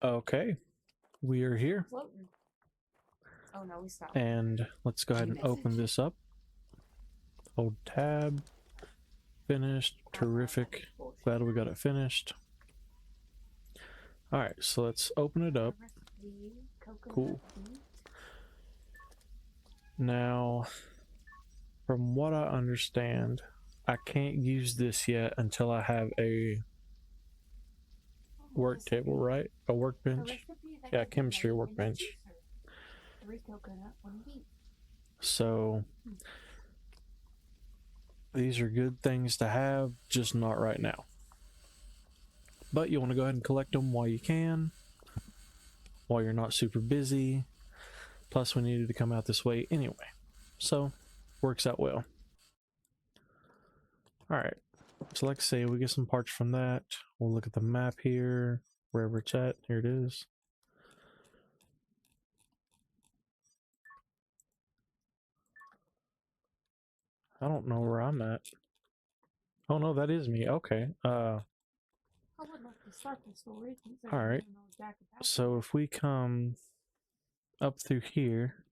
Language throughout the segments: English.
Okay, we are here. Floating. Oh no, we stopped. And let's go ahead and open this up. Hold tab. Finished. Terrific. Glad we got it finished. Alright, so let's open it up. Cool. Now, from what I understand, I can't use this yet until I have a work table, right? A workbench? Yeah, chemistry workbench. So, these are good things to have, just not right now. But you want to go ahead and collect them while you can, while you're not super busy. Plus, we needed to come out this way anyway. So, works out well. Alright, so like I say, we get some parts from that. We'll look at the map here, wherever it's at. Here it is. I don't know where I'm at. Oh no, that is me. Okay. I would like to start the story. Alright. So if we come up through here.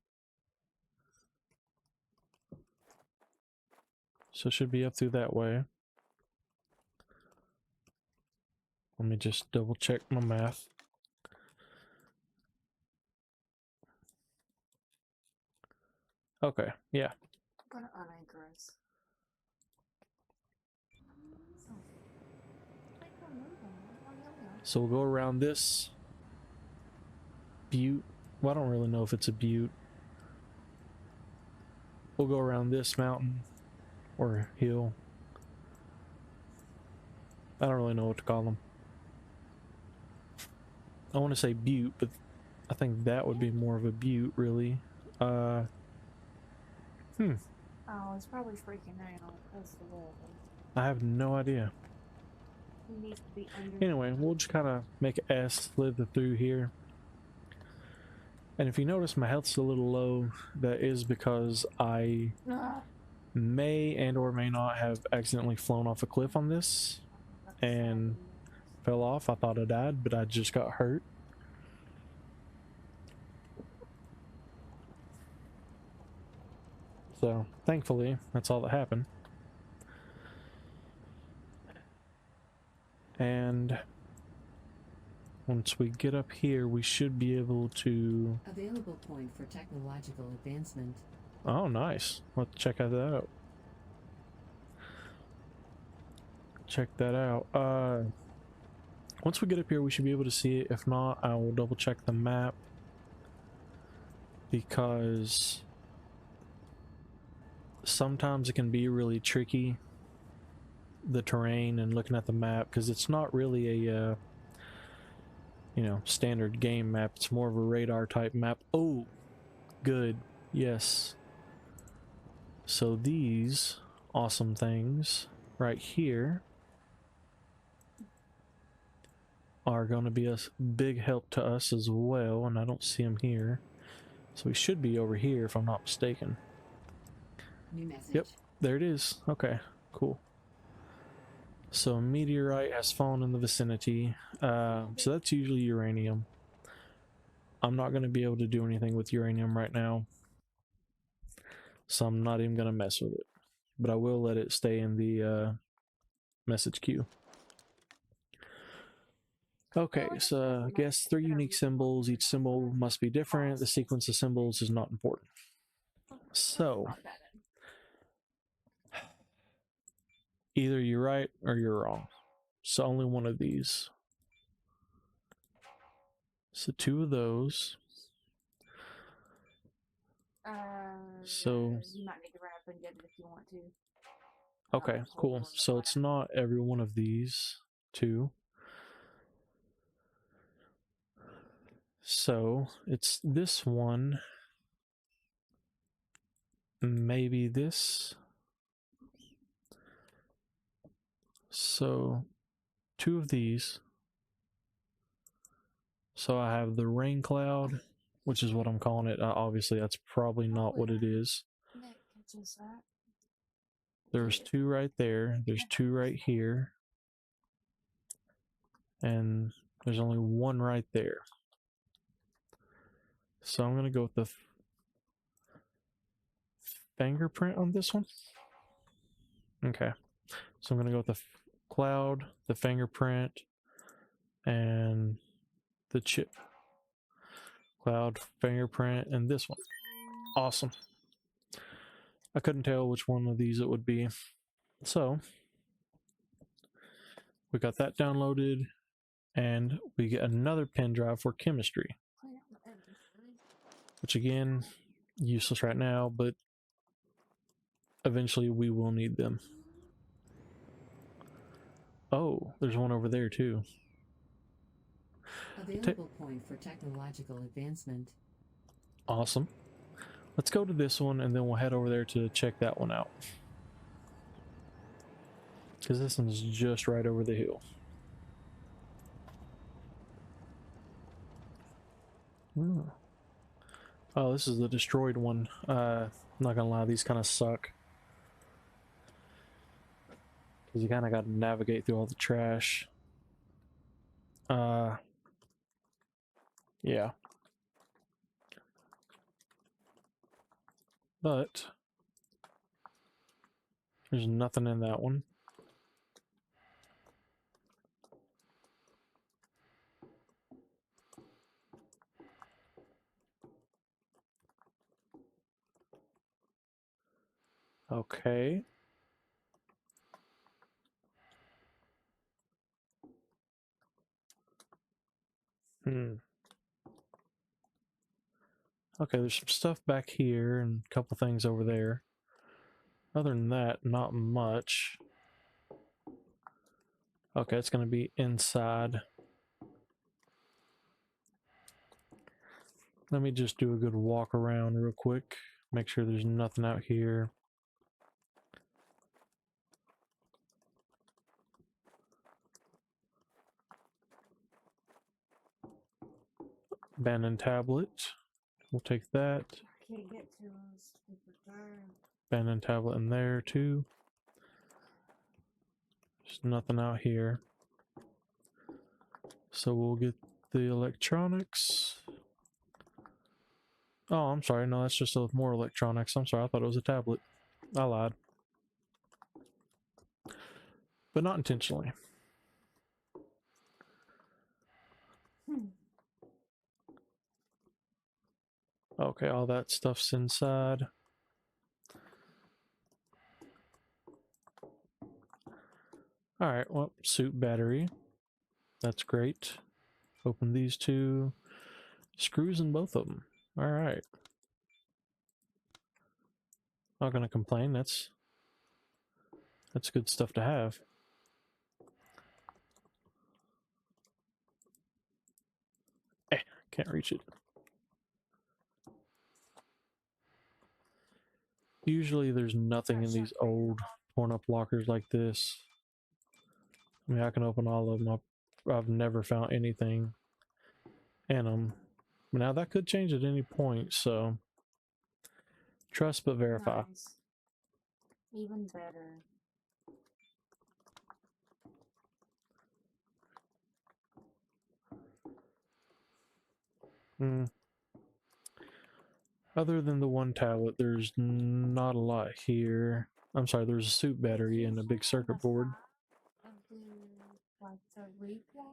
So it should be up through that way. Let me just double check my math. Okay, yeah. I'm gonna unanchor us. So we'll go around this butte. Well, I don't really know if it's a butte. We'll go around this mountain or hill. I don't really know what to call them. I want to say butte, but I think that would be more of a butte, really. Oh, it's probably freaking out. That's the level. I have no idea. He needs to be under. Anyway, we'll just kind of make an S, slither through here. And if you notice, my health's a little low. That is because I may and or may not have accidentally flown off a cliff on this and fell off. I thought I died, but I just got hurt. So, thankfully, that's all that happened. And once we get up here, we should be able to... Available point for technological advancement. Oh, nice. Let's check that out. Check that out. Once we get up here, we should be able to see it. If not, I will double check the map. Because sometimes it can be really tricky, the terrain and looking at the map, because it's not really a you know, standard game map. It's more of a radar type map. Oh, good. Yes. So these awesome things right here are going to be a big help to us as well, and I don't see them here. So we should be over here if I'm not mistaken. New message. Yep, there it is. Okay, cool. So a meteorite has fallen in the vicinity. So that's usually uranium. I'm not going to be able to do anything with uranium right now, so I'm not even going to mess with it. But I will let it stay in the message queue. Okay, so I guess 3 unique symbols. Each symbol must be different. The sequence of symbols is not important. So, either you're right or you're wrong. So only one of these. So 2 of those. So you might need to run up and get it if you want to. Okay, cool. So it's not every one of these 2. So it's this one. Maybe this. So 2 of these. So I have the rain cloud, which is what I'm calling it. Obviously, that's probably not what it is. There's 2 right there. There's 2 right here. And There's only one right there. So I'm going to go with the fingerprint on this one. Okay. So I'm going to go with the cloud, the fingerprint, and the chip. Cloud, fingerprint, and this one. Awesome. I couldn't tell which one of these it would be. So we got that downloaded, and we get another pen drive for chemistry, which again, useless right now, but eventually we will need them. Oh, there's one over there too. Available point for technological advancement. Awesome. Let's go to this one and then we'll head over there to check that one out. Because this one's just right over the hill. Oh, this is the destroyed one. Not gonna lie, these kind of suck. Because you kind of got to navigate through all the trash. Yeah. But there's nothing in that one. Okay. Okay, there's some stuff back here and a couple things over there. Other than that, not much. Okay, it's going to be inside. Let me just do a good walk around real quick. Make sure there's nothing out here. Abandoned tablet. We'll take that. Can't get to us. Abandoned tablet in there too. There's nothing out here. So we'll get the electronics. Oh, I'm sorry. No, that's just more electronics. I'm sorry. I thought it was a tablet. I lied. But not intentionally. Okay, all that stuff's inside. Alright, well, suit battery. That's great. Open these two. Screws in both of them. Alright. Not gonna complain, that's good stuff to have. Can't reach it. Usually there's nothing in these old torn up lockers like this. I mean, I can open all of them. I've never found anything in them. Now that could change at any point, so trust but verify. Nice. Even better. Other than the one tablet, there's not a lot here. I'm sorry, there's a suit battery and a big circuit board. Like the replay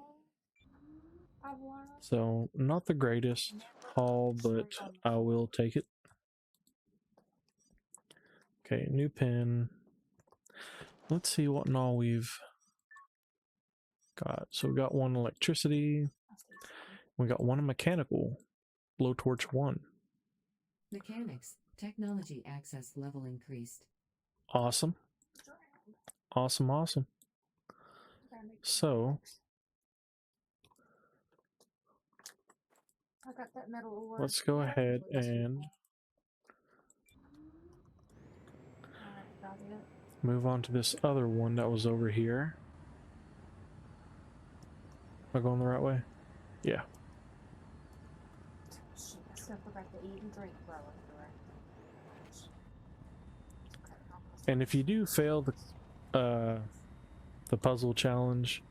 of one. So, not the greatest haul, but I will take it. Okay, new pen. Let's see what and all we've got. So we got one electricity. We got one mechanical. Blowtorch 1. Mechanics. Technology access level increased. Awesome. Awesome, awesome. So I got that metal ore. let's go ahead and move on to this other one that was over here. Am I going the right way? Yeah. Shit, I still forgot to eat and drink while I was And if you do fail the puzzle challenge,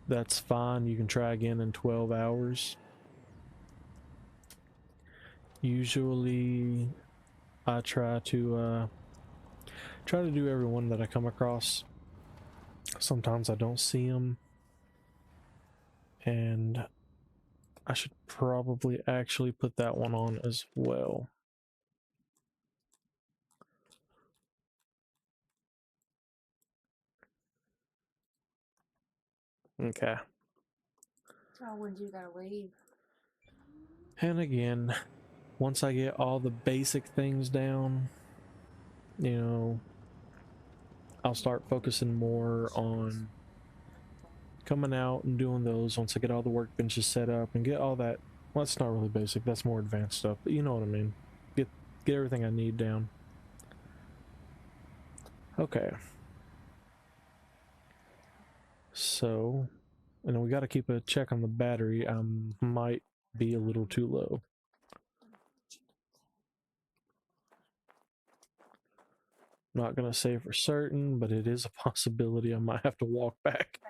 that's fine. You can try again in 12 hours. Usually I try to do every one that I come across. Sometimes I don't see them, and I should probably actually put that one on as well. Okay. So when do you gotta leave? And again, once I get all the basic things down, you know, I'll start focusing more on coming out and doing those once I get all the workbenches set up and get all that. Well, that's not really basic, that's more advanced stuff, but you know what I mean. Get everything I need down. Okay. So, and we got to keep a check on the battery. Might be a little too low. Not gonna say for certain, but it is a possibility I might have to walk back.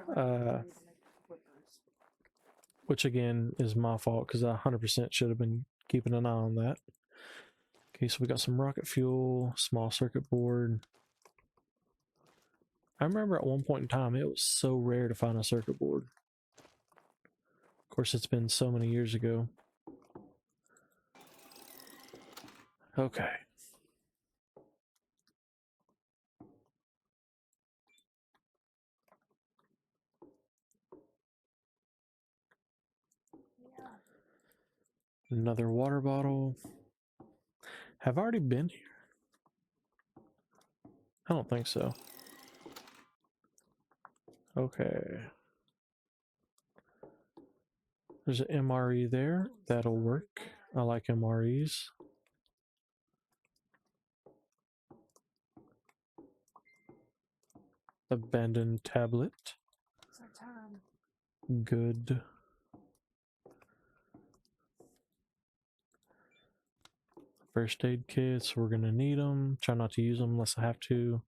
They are. Which again is my fault because I 100% should have been keeping an eye on that. Okay, so we got some rocket fuel, small circuit board. I remember at one point in time it was so rare to find a circuit board. Of course, it's been so many years ago. Okay. Yeah. Another water bottle. Have I already been here? I don't think so. Okay. There's an MRE there. That'll work. I like MREs. Abandoned tablet. It's our time. Good. First aid kits. We're going to need them. Try not to use them unless I have to.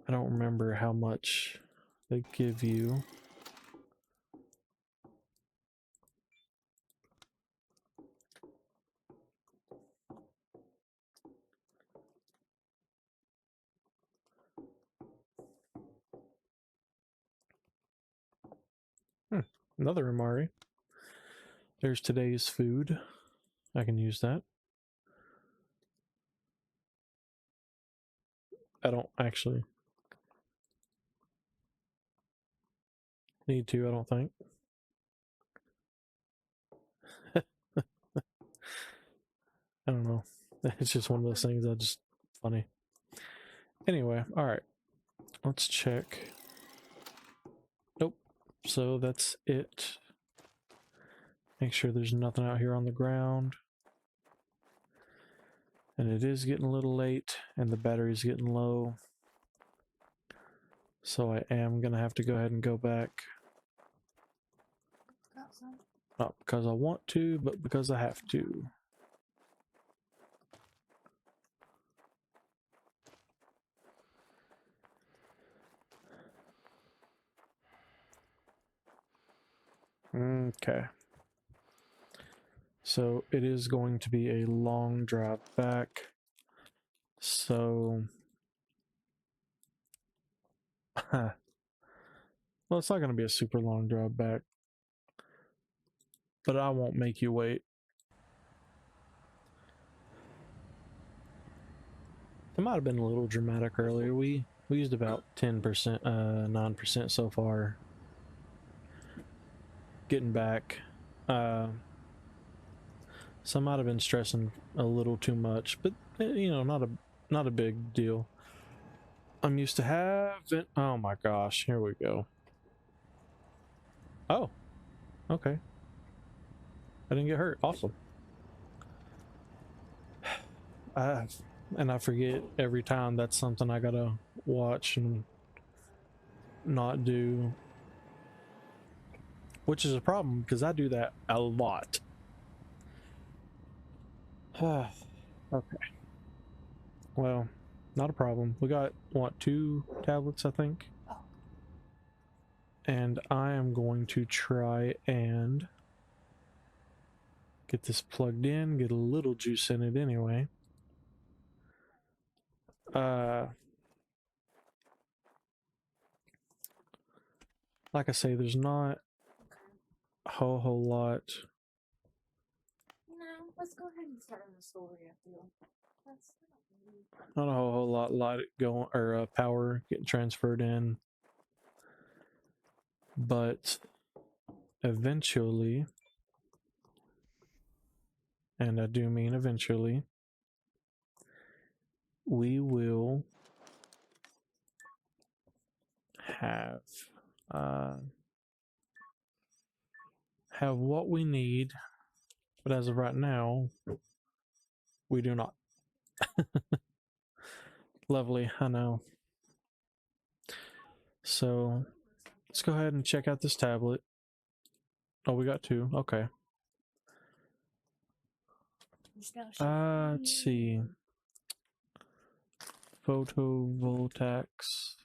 I don't remember how much they give you. Another MRE. There's today's food. I can use that. I don't actually need to, I don't think. I don't know. It's just one of those things that just funny. Anyway, alright. Let's check. Nope. So that's it. Make sure there's nothing out here on the ground. And it is getting a little late, and the battery's getting low. So I am going to have to go ahead and go back. Got some. Not because I want to, but because I have to. Okay. So it is going to be a long drive back. So, well, it's not going to be a super long drive back, but I won't make you wait. It might have been a little dramatic earlier. We used about 10%, 9% so far. Getting back. So I might have been stressing a little too much, but you know, not a big deal. I'm used to having. Oh my gosh, here we go. Oh, okay. I didn't get hurt. Awesome. And I forget every time that's something I gotta watch and not do, which is a problem because I do that a lot. Okay. Well, Not a problem. We got, what, 2 tablets, I think? Oh. And I am going to try and get this plugged in, get a little juice in it anyway. Like I say, there's not Okay. a whole lot. No, let's go ahead and start on the story. I feel that's Not a whole lot light going or power getting transferred in, but eventually, and I do mean eventually, we will have uh, have what we need. But as of right now, we do not. Lovely, I know. So let's go ahead and check out this tablet. Oh, we got 2. Okay. Let's see. Photovoltaics.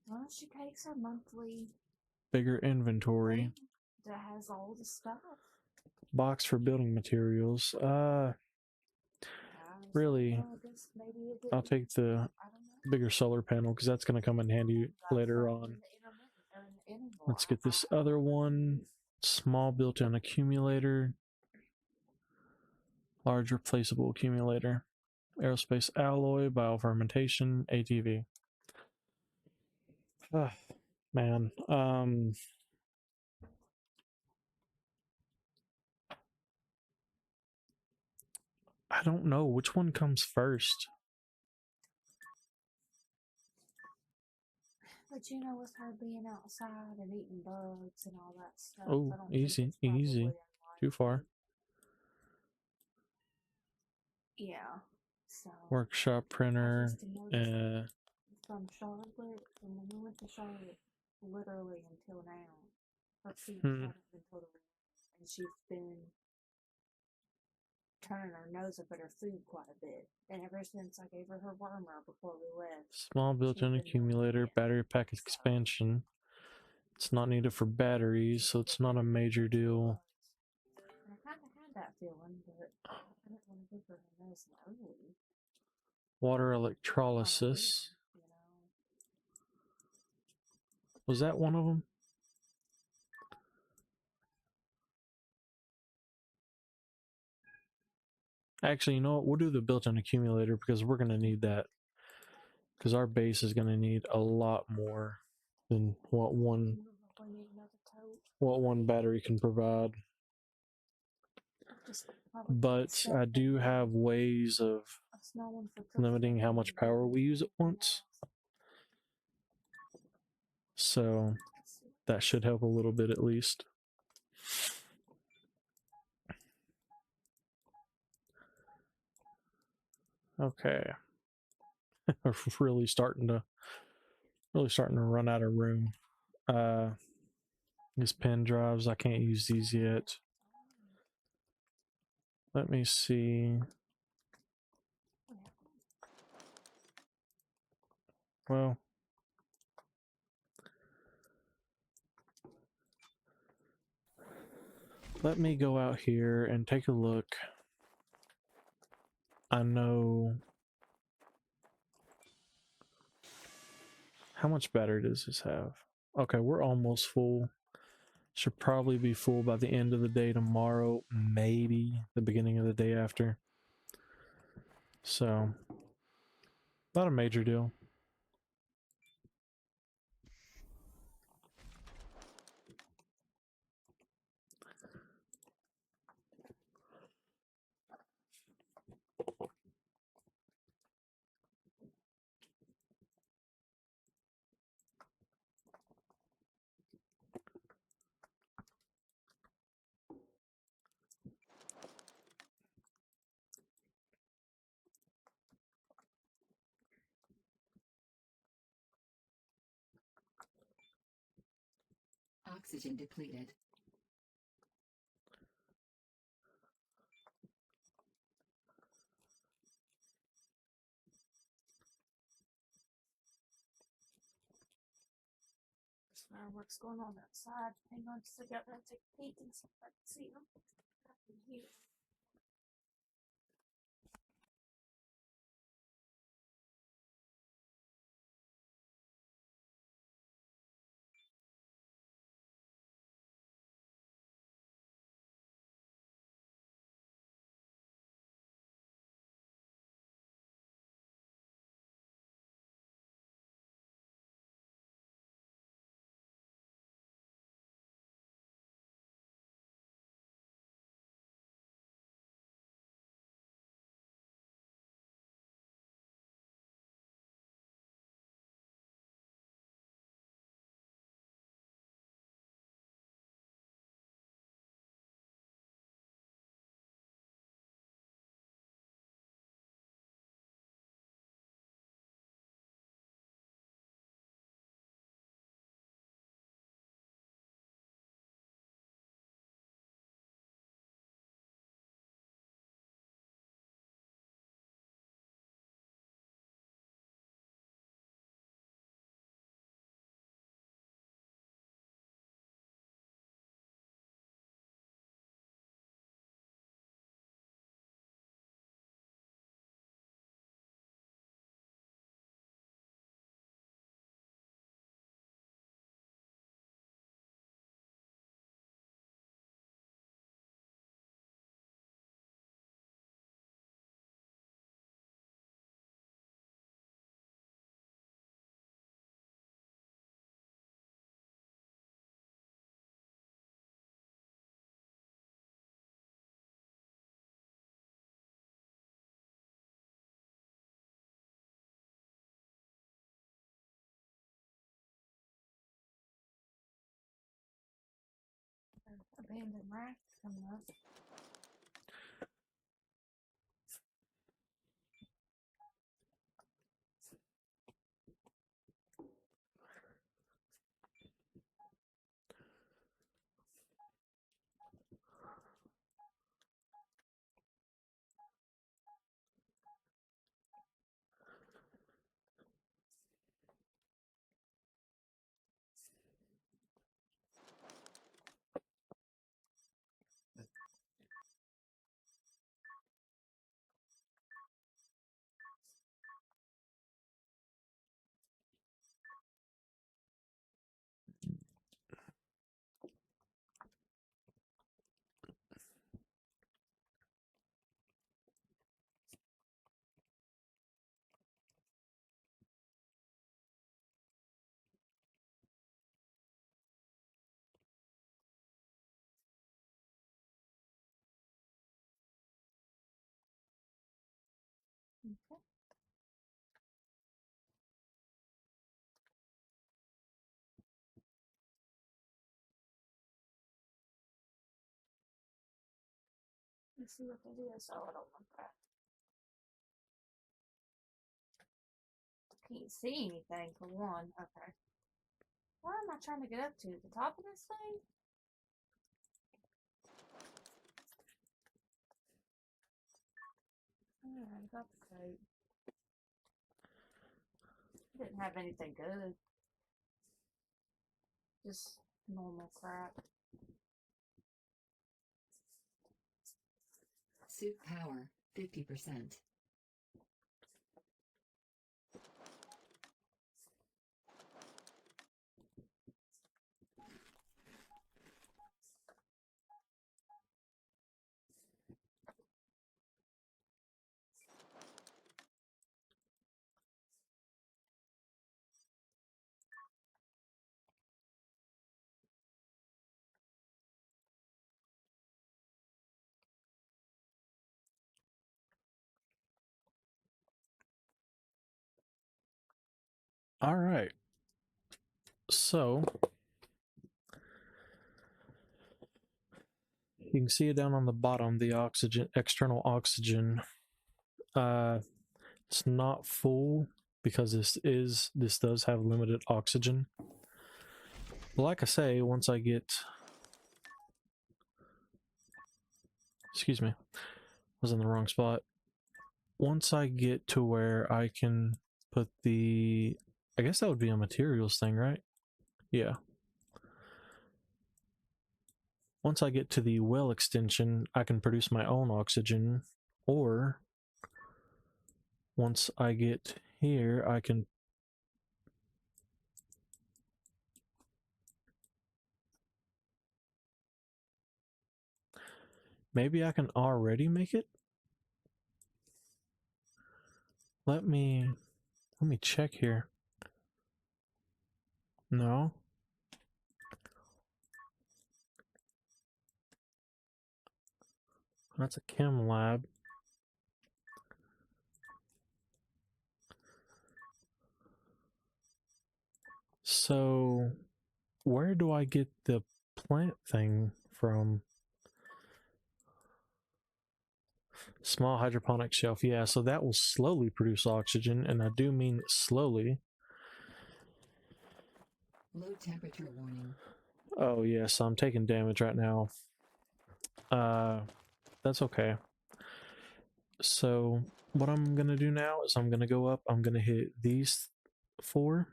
Well, she takes her monthly Bigger inventory. thing that has all the stuff. Box for building materials. I was Really, like, well, I guess maybe it I'll didn't- take the I don't know. bigger solar panel because that's going to come in handy later on. Let's get this other one. Small built-in accumulator. Large replaceable accumulator. Aerospace alloy, biofermentation, ATV. Ah, man. I don't know which one comes first. But you know, with her being outside and eating bugs and all that stuff, Oh, I don't think easy, it's probably easy. unlikely. Too far. Yeah. So Workshop I printer. just noticed from Charlotte, from when we went to Charlotte, literally until now, her feet haven't been totally, and she's been turning her nose up at her food quite a bit. And ever since I gave her her wormer before we left, Small built-in accumulator, battery pack expansion. It's not needed for batteries, so it's not a major deal. and I kind of had that feeling, but I didn't want to give her her medicine early. Water electrolysis. You know, Was that one of them? Actually, you know what? We'll do the built-in accumulator because we're going to need that. Because our base is going to need a lot more than what one we need another tote. battery can provide. Just probably But stuff I that do have ways of a small one for cooking limiting how much power we use at once. So that should help a little bit at least. Okay. We're really starting to run out of room. These pen drives, I can't use these yet. Let me see. Well, let me go out here and take a look. I know. How much battery does this have? Okay, we're almost full. Should probably be full by the end of the day tomorrow, maybe the beginning of the day after. So, not a major deal. Oxygen depleted. Fireworks going on outside. Hang on just a second. I'm gonna take a peek and see if I can see them. Here. Abandoned racks coming up. Okay. Let's see what they do. So I don't want that. Can't see anything for one. Okay. Where am I trying to get up to? The top of this thing? Alright, got the crate. Didn't have anything good. Just normal crap. Suit power 50%. All right. So you can see it down on the bottom, the oxygen, external oxygen. It's not full because this does have limited oxygen. But like I say, once I get, excuse me, was in the wrong spot. Once I get to where I can put the, I guess that would be a materials thing, right? Yeah. once I get to the well extension, I can produce my own oxygen, or once I get here, I can maybe I can already make it. Let me check here. No. That's a chem lab. So, where do I get the plant thing from? Small hydroponic shelf. Yeah, so that will slowly produce oxygen, and I do mean slowly. Low temperature warning. Oh, yeah, so I'm taking damage right now. That's okay. So, what I'm gonna do now is I'm gonna go up, I'm gonna hit these 4,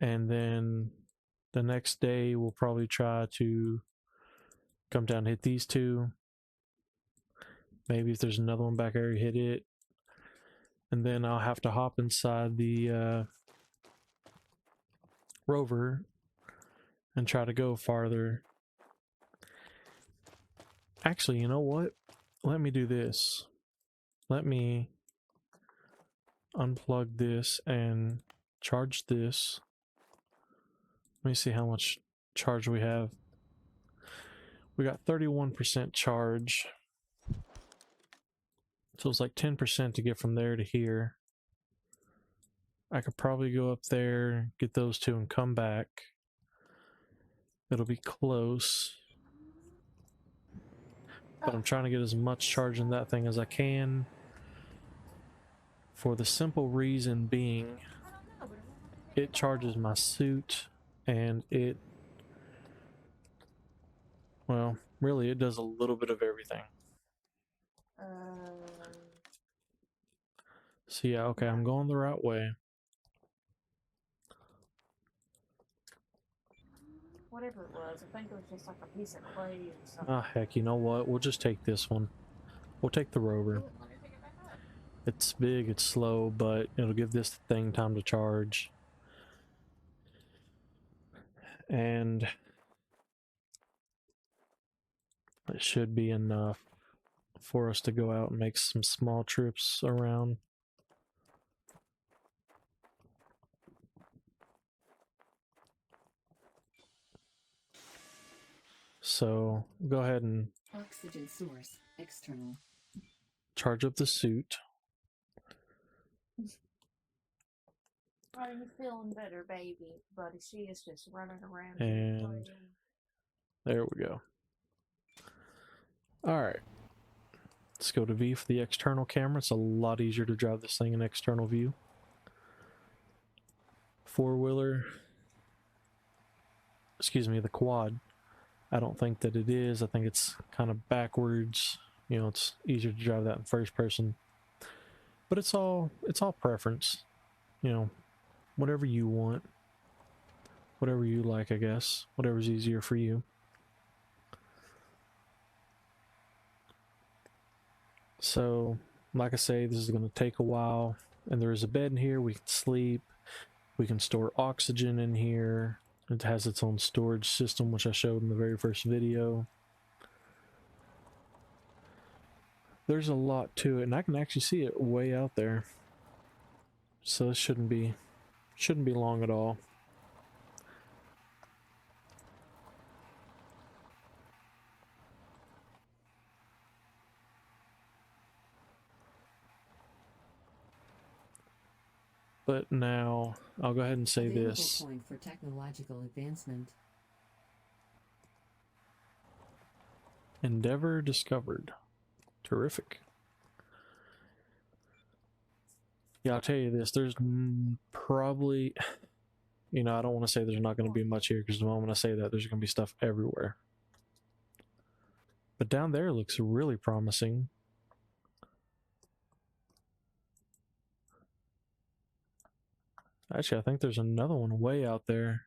and then the next day we'll probably try to come down and hit these 2. Maybe if there's another one back there, hit it. And then I'll have to hop inside the rover and try to go farther. Actually, you know what? Let me do this. Let me unplug this and charge this. Let me see how much charge we have. We got 31% charge. So it's like 10% to get from there to here. I could probably go up there, get those 2, and come back. It'll be close. But I'm trying to get as much charge in that thing as I can. For the simple reason being, it charges my suit, and it, well, really it does a little bit of everything. So yeah, okay, I'm going the right way. Whatever it was, I think it was just like a piece of clay or something. Ah, heck, you know what? We'll just take this one. We'll take the rover. Let me pick it back up. It's big, it's slow, but it'll give this thing time to charge. And it should be enough for us to go out and make some small trips around. So go ahead and Oxygen source external. charge up the suit. Are you feeling better, baby? Buddy, she is just running around. And playing. there we go. Alright. Let's go to V for the external camera. It's a lot easier to drive this thing in external view. 4-wheeler. Excuse me, the quad. I don't think that it is. I think it's kind of backwards. You know, it's easier to drive that in first person. But it's all preference. You know, whatever you want. Whatever you like, I guess. Whatever's easier for you. So, like I say, this is going to take a while. And there is a bed in here. We can sleep. We can store oxygen in here. It has its own storage system, which I showed in the very first video. There's a lot to it, and I can actually see it way out there. So this shouldn't be long at all. But now, I'll go ahead and say Available this. point for technological advancement. Endeavor discovered. Terrific. Yeah, I'll tell you this. There's probably, you know, I don't want to say there's not going to be much here, because the moment I say that, there's going to be stuff everywhere. But down there looks really promising. Actually, I think there's another one way out there.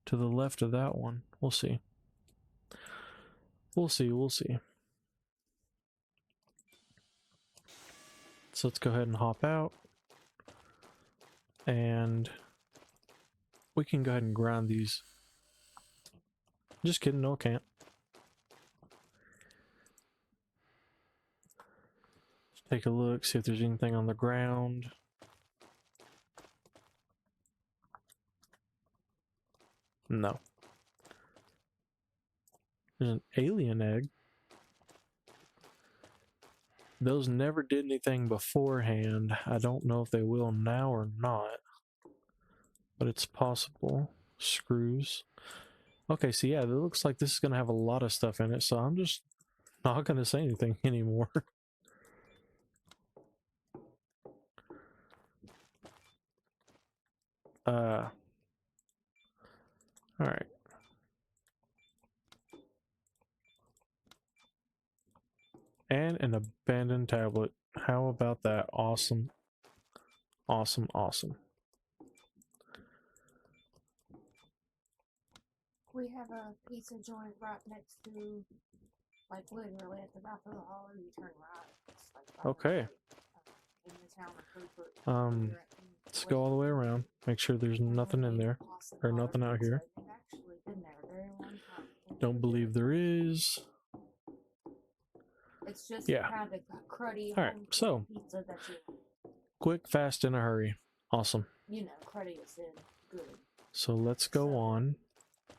to the left of that one. We'll see. We'll see. We'll see. So let's go ahead and hop out. And we can go ahead and grind these. Just kidding, no, I can't. Let's take a look, see if there's anything on the ground. No. There's an alien egg. Those never did anything beforehand. I don't know if they will now or not. But it's possible. Screws. Okay, so yeah, it looks like this is going to have a lot of stuff in it, so I'm just not going to say anything anymore. Alright. And an abandoned tablet. How about that? Awesome. Awesome, awesome. We have a pizza joint right next to, like, literally at the back of the hall. You turn right. It's like right Okay. in the town of Rupert. Let's go all the way around. Make sure there's nothing in there. Or nothing out here. They've actually been there a very long time. Don't believe there is. It's just Yeah. kind of cruddy. Alright, home-cooked so pizza that quick, fast, in a hurry. Awesome. cruddy is in good. So let's go on.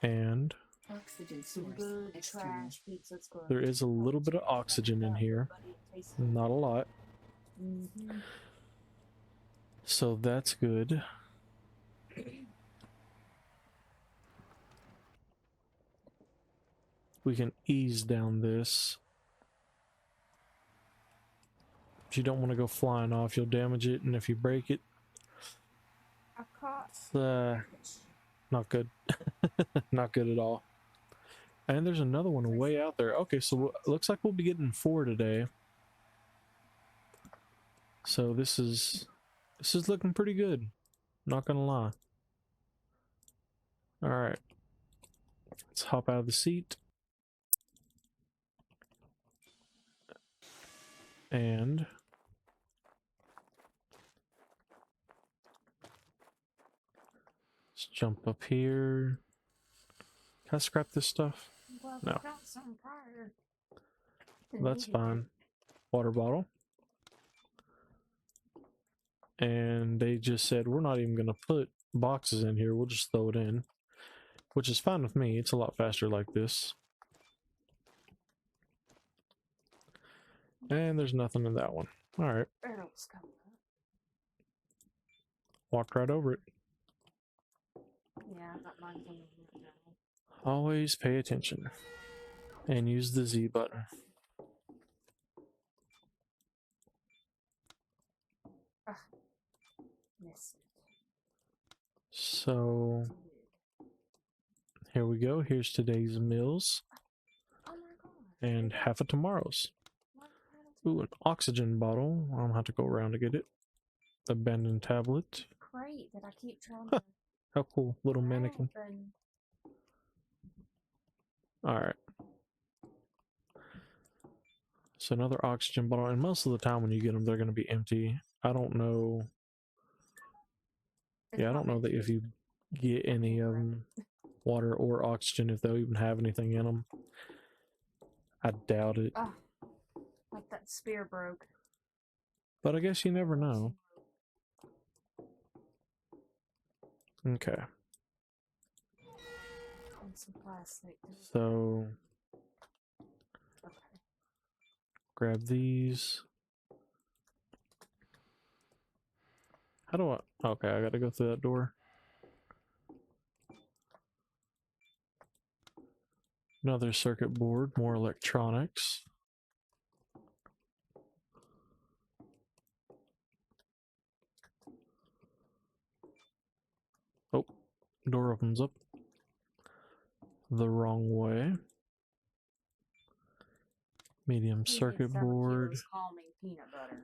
And Oxygen source Good external. trash pizza's good. there is a little bit of oxygen in here. Not a lot. Mm-hmm. So that's good. We can ease down this. If you don't want to go flying off, you'll damage it, and if you break it, I caught. it's not good. Not good at all. And there's another one way out there. Okay, so looks like we'll be getting 4 today. So this is looking pretty good. Not gonna lie. All right, let's hop out of the seat. And let's jump up here. Can I scrap this stuff? Well, No. got some prior. That's fine. Water bottle. And they just said, we're not even going to put boxes in here. We'll just throw it in. Which is fine with me. It's a lot faster like this. And there's nothing in that one. Alright. Barrels coming up. Walked right over it. Yeah, I got mine from the now. Always pay attention. And use the Z button. Missed it. So here we go. Here's today's meals. Oh my god. And half of tomorrow's. What the hell Ooh, an oxygen bottle. I don't have to go around to get it. Abandoned tablet. crate that I keep trying to How cool. Little grab mannequin. and Alright. So another oxygen bottle. And most of the time when you get them, they're going to be empty. I don't know. it's Yeah, I not don't know meant that to if be. you get any of them, water or oxygen, if they'll even have anything in them. I doubt it. Ah, like that spear broke. But I guess you never know. Okay. And some plastic. So Okay. grab these. How do I? Okay, I gotta go through that door. Another circuit board, more electronics. Oh, door opens up the wrong way. Medium He circuit needs 7 board. kilos calming peanut butter.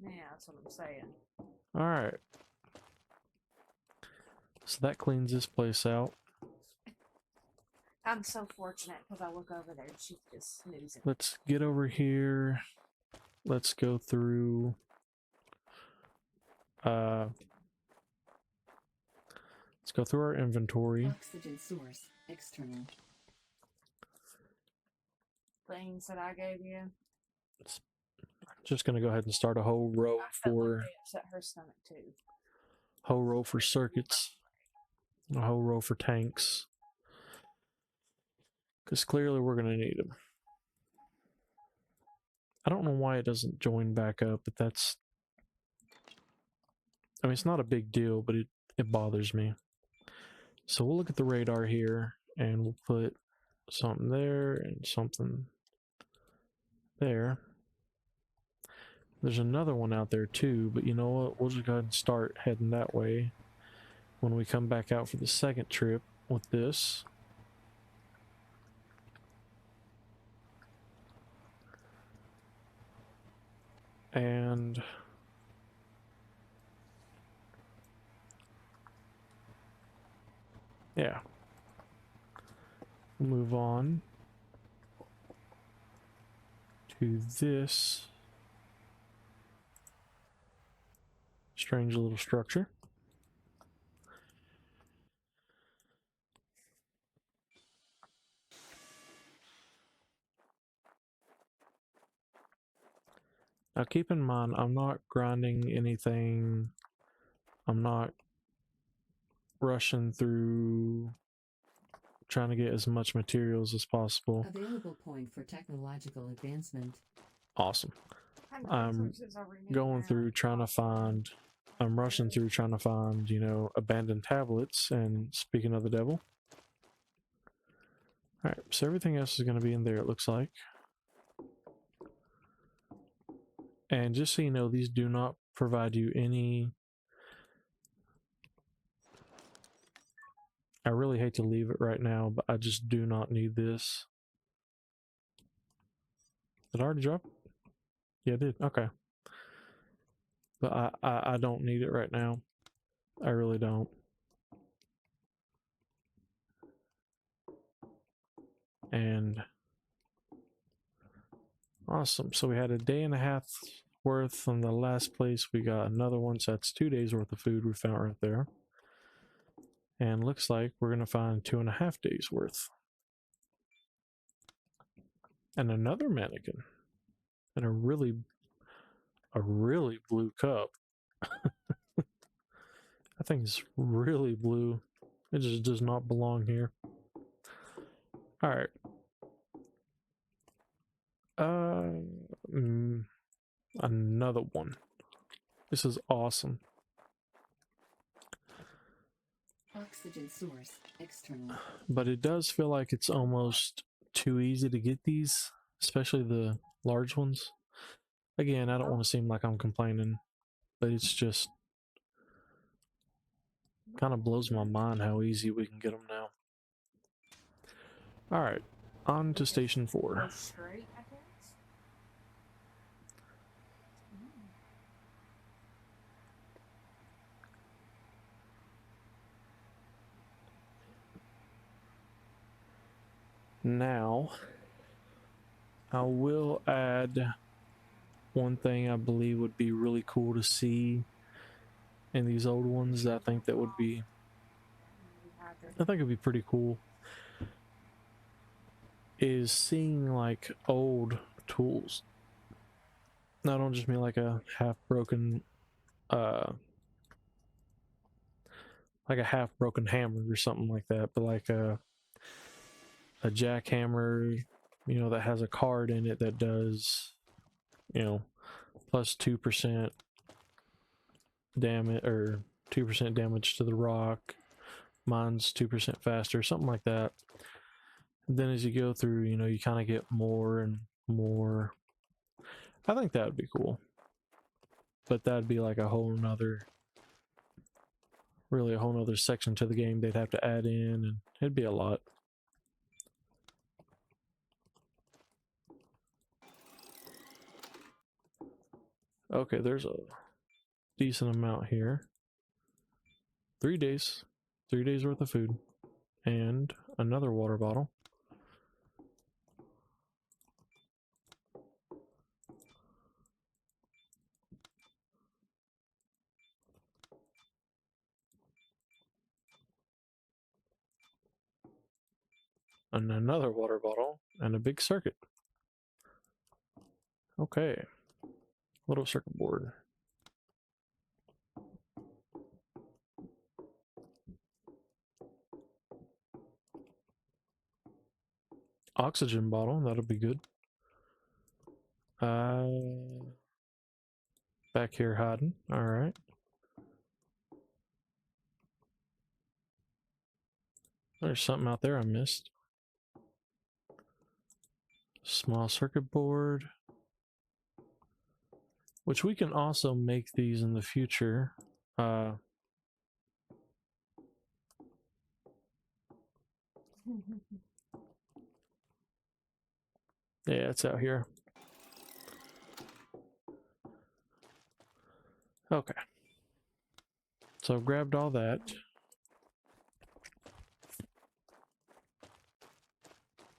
Yeah, that's what I'm saying. Alright. So that cleans this place out. I'm so fortunate because I look over there and she's just snoozing. Let's get over here. Let's go through. Let's go through our inventory. Oxygen source external. Things that I gave you. Just gonna go ahead and start a whole row I felt like for they upset her stomach too. circuits, a whole row for tanks, because clearly we're gonna need them. I don't know why it doesn't join back up, but that's. I mean, it's not a big deal, but it bothers me. So we'll look at the radar here, and we'll put something there and something there. There's another one out there too, but you know what? We'll just go ahead and start heading that way when we come back out for the second trip with this. And yeah, move on to this strange little structure. Now keep in mind, I'm not grinding anything. I'm not rushing through trying to get as much materials as possible. Available point for technological advancement. Awesome. Kind of I'm resources are we need going now? through trying to find, I'm rushing through trying to find, you know, abandoned tablets. And speaking of the devil. Alright, so everything else is going to be in there, it looks like. And just so you know, these do not provide you any. I really hate to leave it right now, but I just do not need this. Did I already drop it? Yeah, I did. Okay. But I don't need it right now. I really don't. And awesome. So we had a day and a half worth from the last place. We got another one, so that's 2 days worth of food we found right there. And looks like we're gonna find 2.5 days worth. And another mannequin. And a really blue cup. I think it's really blue. It just does not belong here. Alright. Another one. This is awesome. Oxygen source external. But it does feel like it's almost too easy to get these, especially the large ones. Again, I don't want to seem like I'm complaining, but it's just kind of blows my mind how easy we can get them now. Alright, on to Station 4. Go straight, I guess. Now, I will add one thing I believe would be really cool to see in these old ones. I think that would be, I think it'd be pretty cool, is seeing like old tools. Now, I don't just mean like a half broken hammer or something like that, but like a jackhammer, you know, that has a card in it that does, you know, plus 2% damage, or 2% damage to the rock. Mine's 2% faster, something like that. And then as you go through, you know, you kind of get more and more. I think that would be cool. But that'd be like a whole nother section to the game they'd have to add in, and it'd be a lot. Okay, there's a decent amount here. 3 days. 3 days worth of food. And another water bottle. And another water bottle. And a big circuit. Okay. Little circuit board. Oxygen bottle, that'll be good. Back here hiding. Alright. There's something out there I missed. Small circuit board. Which we can also make these in the future. Yeah, it's out here. Okay. So I've grabbed all that.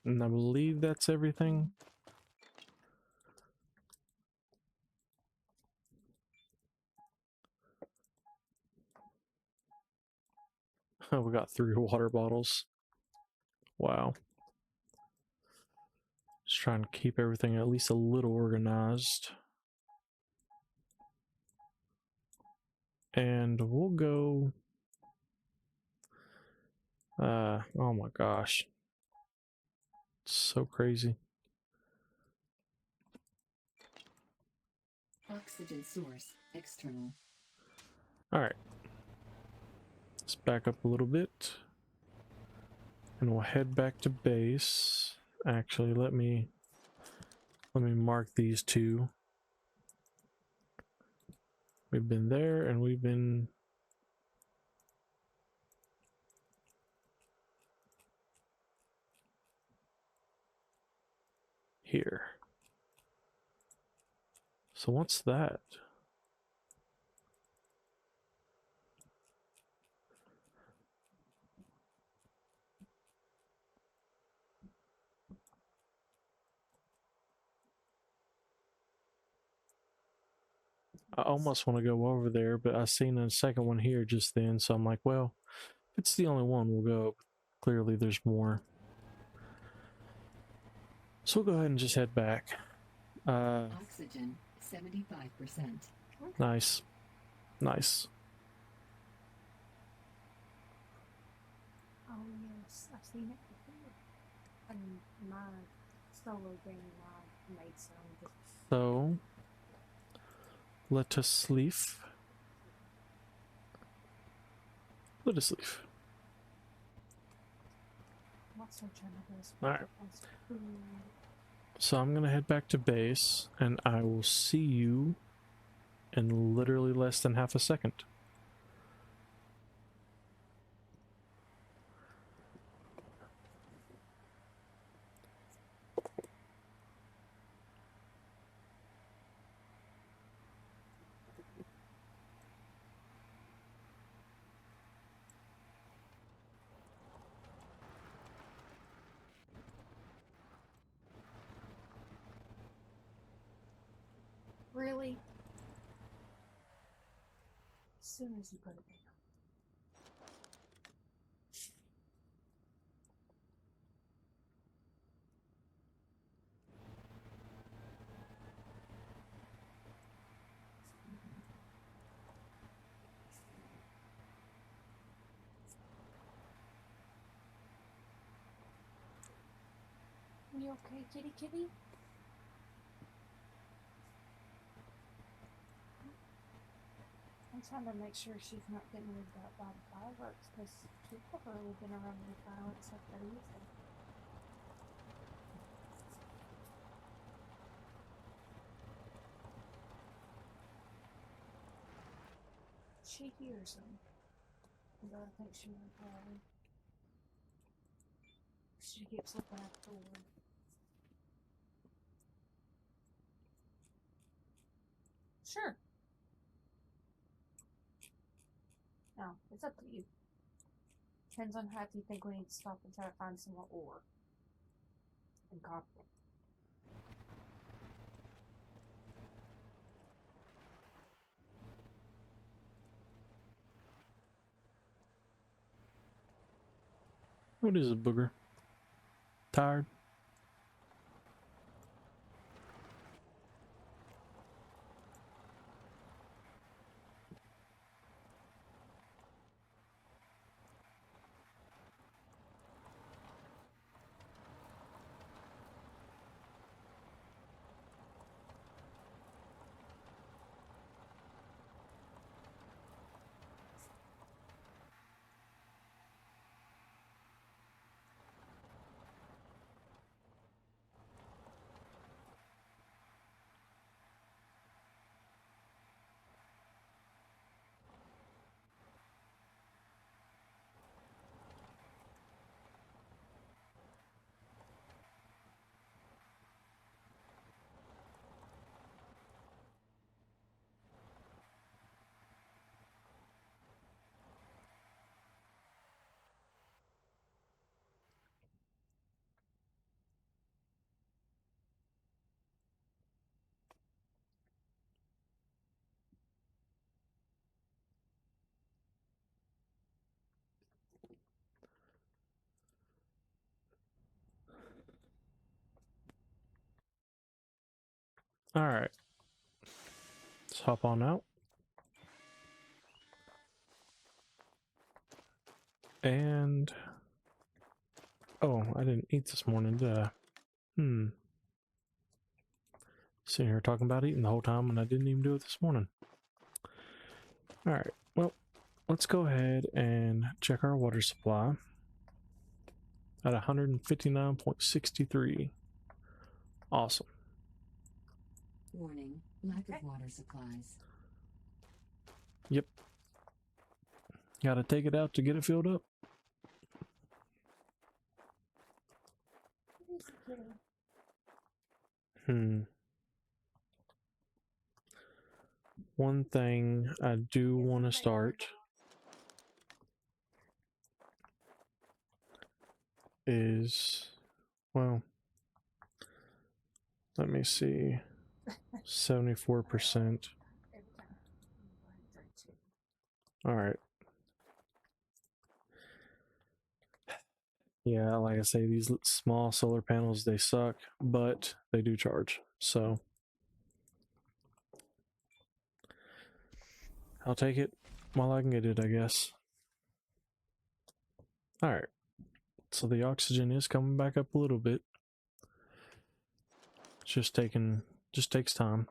And I believe that's everything. Oh, we got 3 water bottles. Wow. Just trying to keep everything at least a little organized. And we'll go... oh my gosh. It's so crazy. Oxygen source external. Alright. Let's back up a little bit. And we'll head back to base. Actually, let me mark these 2. We've been there and we've been here. So what's that? I almost want to go over there, but I seen a second one here just then, so I'm like, well, if it's the only one, we'll go. Clearly there's more. So we'll go ahead and just head back. Oxygen 75%. Nice. Nice. Oh yes, I've seen it before. And my solo game, I made some. Just So let us leave. Let us leave. what's so trying to do is Alright. food. So I'm gonna head back to base, and I will see you in literally less than half a second. Really? As soon as you put it down. You okay, kitty kitty? I'm trying to make sure she's not getting moved out by the fireworks because people have really been around the fireworks like that easy. She hears them, but I think she went away. She keeps looking at the door. Sure. No, it's up to you. Depends on how you think we need to stop and try to find some more ore and copper. What is it, booger? Tired? Alright. Let's hop on out. And... oh, I didn't eat this morning, did I? Sitting here talking about eating the whole time, and I didn't even do it this morning. Alright, well, let's go ahead and check our water supply. At 159.63. Awesome. Warning, lack of water supplies. Yep. Gotta take it out to get it filled up. One thing I do want to start is, well, let me see, 74%. All right. Yeah, like I say, these small solar panels, they suck, but they do charge. So I'll take it while I can get it, I guess. All right. So the oxygen is coming back up a little bit. Just takes time.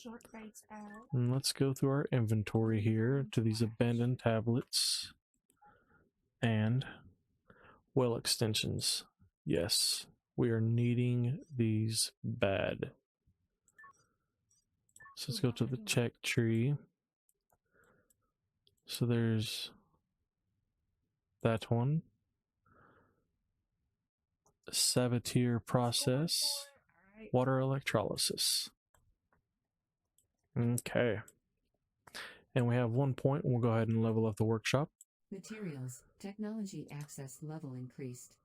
Short rates out. And let's go through our inventory here to these abandoned tablets and well extensions. Yes, we are needing these bad. So let's go to the check tree. So there's that one. Sabatier process. Water electrolysis. Okay. And we have 1 point. We'll go ahead and level up the workshop. Materials, technology access level increased.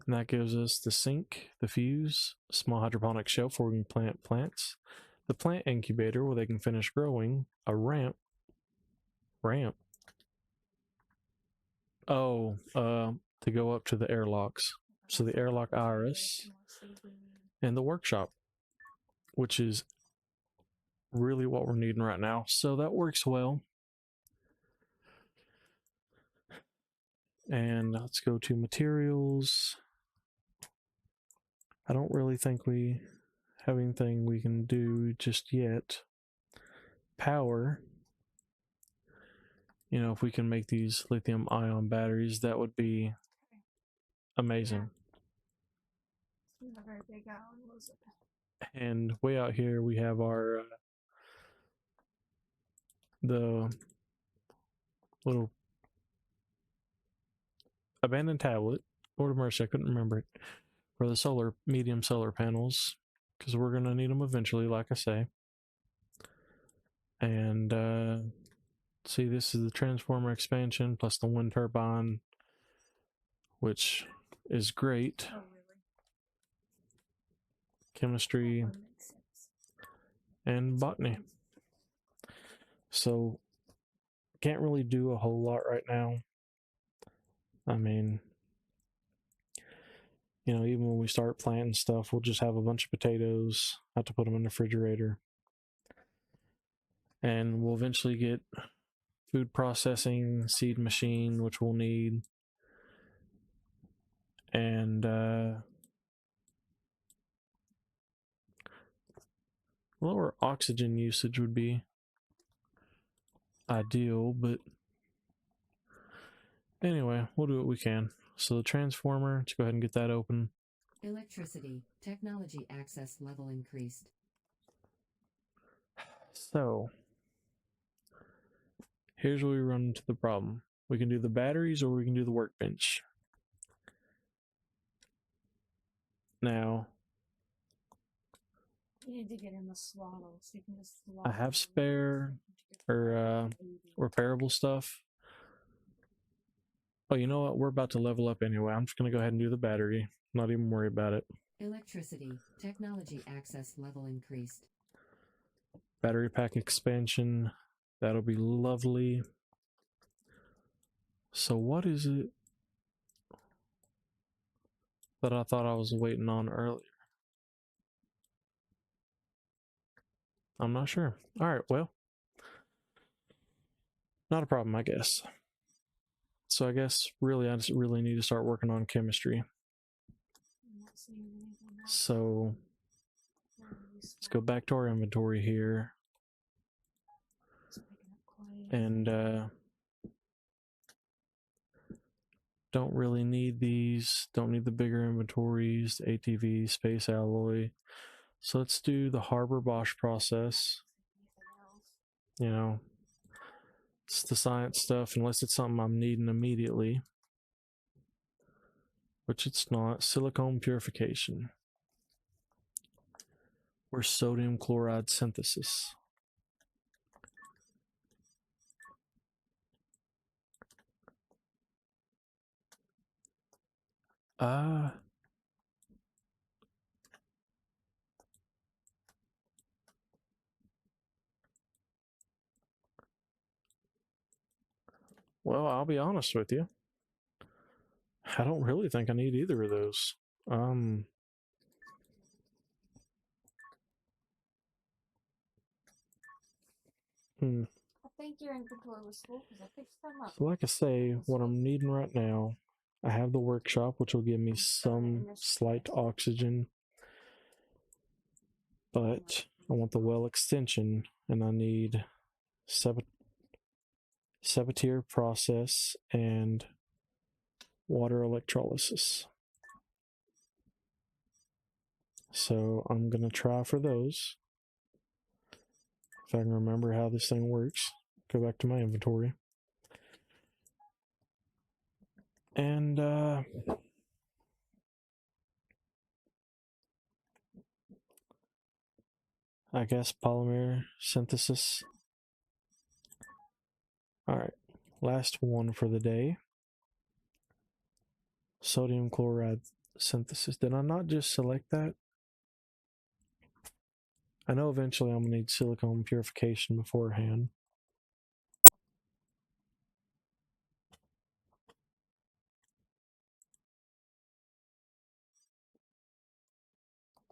And that gives us the sink, the fuse, small hydroponic shelf where we can plant plants, the plant incubator where they can finish growing, a ramp. Oh, to go up to the airlocks. So the airlock iris and the workshop, which is really what we're needing right now. So that works well. And let's go to materials. I don't really think we have anything we can do just yet. Power. You know, if we can make these lithium ion batteries, that would be amazing. It's not a very big island, was it? And way out here we have our the little abandoned tablet. Lord of mercy, I couldn't remember it. For the medium solar panels, because we're going to need them eventually, like I say. And see, this is the transformer expansion plus the wind turbine, which is great. Oh, really? Chemistry That one makes sense. and botany. So can't really do a whole lot right now. I mean, you know, even when we start planting stuff, we'll just have a bunch of potatoes, have to put them in the refrigerator. And we'll eventually get food processing, seed machine, which we'll need. And lower oxygen usage would be ideal, but anyway, we'll do what we can. So the transformer, let's go ahead and get that open. Electricity. Technology access level increased. So here's where we run into the problem. We can do the batteries or we can do the workbench. Now, You need to get in the swaddle so you can just I have spare or repairable stuff. Oh, you know what? We're about to level up anyway. I'm just going to go ahead and do the battery. Not even worry about it. Electricity. Technology access level increased. Battery pack expansion. That'll be lovely. So what is it that I thought I was waiting on earlier? I'm not sure. All right, well, not a problem, I guess. So I guess really I just really need to start working on chemistry. I'm not seeing anything else. So Where are we let's go back to our inventory here. It's picking up quiet. And don't really need these. Don't need the bigger inventories, ATV, space alloy. So let's do the Harbor Bosch process. Anything else? You know, it's the science stuff, unless it's something I'm needing immediately, which it's not. Silicone purification or sodium chloride synthesis. Well, I'll be honest with you. I don't really think I need either of those. I think your inventory was full because I picked some up. So like I say, what I'm needing right now, I have the workshop, which will give me some slight oxygen, but I want the well extension, and I need Sabatier process and water electrolysis. So I'm gonna try for those. If I can remember how this thing works, go back to my inventory. And I guess polymer synthesis. All right, last one for the day. Sodium chloride synthesis. Did I not just select that? I know eventually I'm gonna need silicone purification beforehand.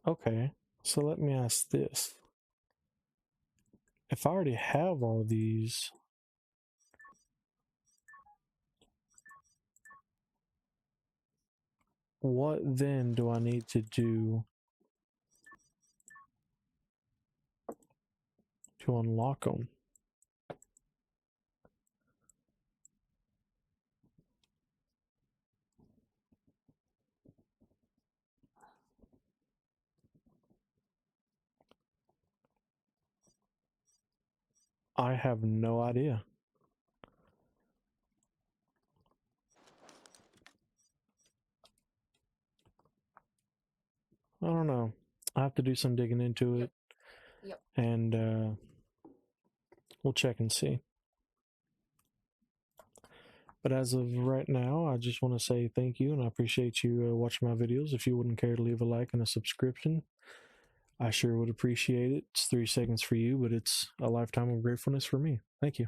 Okay, so let me ask this. If I already have all these, what then do I need to do to unlock them? I have no idea. I don't know. I have to do some digging into it. Yep. And we'll check and see. But as of right now, I just want to say thank you, and I appreciate you watching my videos. If you wouldn't care to leave a like and a subscription, I sure would appreciate it. It's 3 seconds for you, but it's a lifetime of gratefulness for me. Thank you.